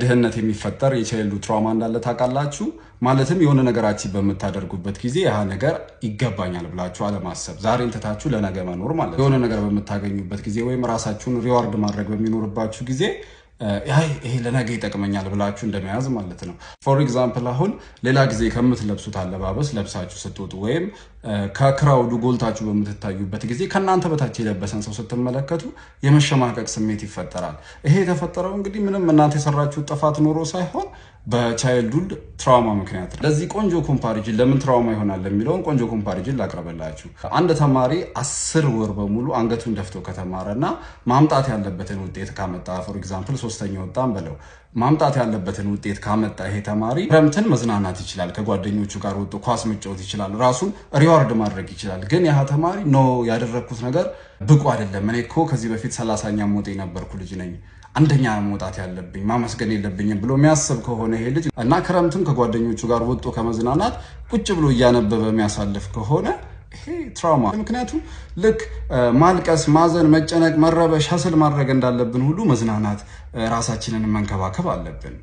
ድህነት የሚፈጠር የቻይልድ ትራውማ እንዳለ ታውቃላችሁ። ማለትም የሆነ ነገራችን በመታደርጉበት ጊዜ ያ ነገር ይገባኛል ብላችሁ አለማሰብ፣ ዛሬን ትታችሁ ለነገ መኖር ማለት ነው። የሆነ ነገር በመታገኙበት ጊዜ ወይም ራሳችሁን ሪዋርድ ማድረግ በሚኖርባችሁ ጊዜ ይሄ ለነገ ይጠቅመኛል ብላችሁ እንደመያዝ ማለት ነው። ፎር ኤግዛምፕል አሁን ሌላ ጊዜ ከምትለብሱት አለባበስ ለብሳችሁ ስትወጡ ወይም ከክራውዱ ጎልታችሁ በምትታዩበት ጊዜ ከናንተ በታች የለበሰን ሰው ስትመለከቱ የመሸማቀቅ ስሜት ይፈጠራል። ይሄ የተፈጠረው እንግዲህ ምንም እናንተ የሰራችሁት ጥፋት ኖሮ ሳይሆን በቻይልድሁድ ትራውማ ምክንያት ነው። ለዚህ ቆንጆ ኮምፓሪጅን ለምን ትራውማ ይሆናል የሚለውን ቆንጆ ኮምፓሪጅን ላቅርብላችሁ። አንድ ተማሪ 10 ወር በሙሉ አንገቱን ደፍቶ ከተማረና ማምጣት ያለበትን ውጤት ካመጣ ፎር ኤግዛምፕል 3ኛ ወጣን በለው ማምጣት ያለበትን ውጤት ካመጣ ይሄ ተማሪ ክረምትን መዝናናት ይችላል፣ ከጓደኞቹ ጋር ወጥቶ ኳስ መጫወት ይችላል፣ ራሱን ሪዋርድ ማድረግ ይችላል። ግን ያ ተማሪ ያደረኩት ነገር ብቁ አይደለም፣ እኔ እኮ ከዚህ በፊት 30ኛ ሞቴ ነበርኩ ልጅ ነኝ፣ አንደኛ መውጣት ያለብኝ ማመስገን የለብኝም ብሎ የሚያስብ ከሆነ ይሄ ልጅ እና ክረምትን ከጓደኞቹ ጋር ወጥቶ ከመዝናናት ቁጭ ብሎ እያነበበ የሚያሳልፍ ከሆነ ይሄ ትራውማ። ምክንያቱም ልክ ማልቀስ፣ ማዘን፣ መጨነቅ፣ መረበሽ፣ ሀስል ማድረግ እንዳለብን ሁሉ መዝናናት፣ ራሳችንን መንከባከብ አለብን።